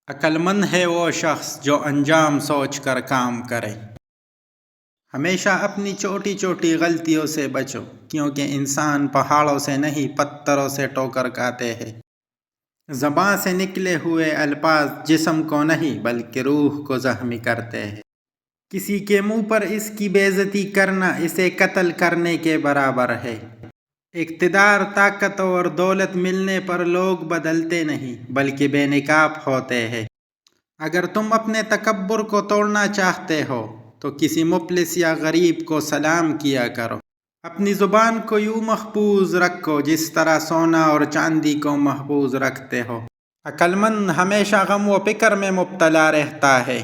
عقل مند ہے وہ شخص جو انجام سوچ کر کام کرے۔ ہمیشہ اپنی چھوٹی چھوٹی غلطیوں سے بچو، کیونکہ انسان پہاڑوں سے نہیں پتھروں سے ٹھوکر کھاتے ہیں۔ زبان سے نکلے ہوئے الفاظ جسم کو نہیں بلکہ روح کو زخمی کرتے ہیں۔ کسی کے منہ پر اس کی بے عزتی کرنا اسے قتل کرنے کے برابر ہے۔ اقتدار، طاقت اور دولت ملنے پر لوگ بدلتے نہیں بلکہ بے نقاب ہوتے ہیں۔ اگر تم اپنے تکبر کو توڑنا چاہتے ہو تو کسی مفلس یا غریب کو سلام کیا کرو۔ اپنی زبان کو یوں محفوظ رکھو جس طرح سونا اور چاندی کو محفوظ رکھتے ہو۔ عقل مند ہمیشہ غم و فکر میں مبتلا رہتا ہے۔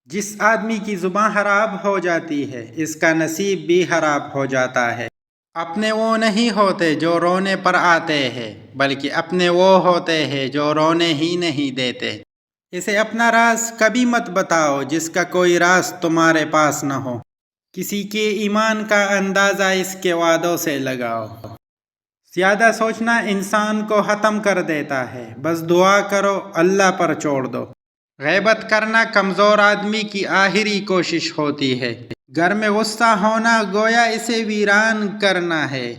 جس آدمی کی زبان خراب ہو جاتی ہے اس کا نصیب بھی خراب ہو جاتا ہے۔ اپنے وہ نہیں ہوتے جو رونے پر آتے ہیں بلکہ اپنے وہ ہوتے ہیں جو رونے ہی نہیں دیتے۔ اسے اپنا راز کبھی مت بتاؤ جس کا کوئی راز تمہارے پاس نہ ہو۔ کسی کے ایمان کا اندازہ اس کے وعدوں سے لگاؤ۔ زیادہ سوچنا انسان کو ختم کر دیتا ہے، بس دعا کرو، اللہ پر چھوڑ دو۔ غیبت کرنا کمزور آدمی کی آخری کوشش ہوتی ہے۔ گھر میں غصہ ہونا گویا اسے ویران کرنا ہے۔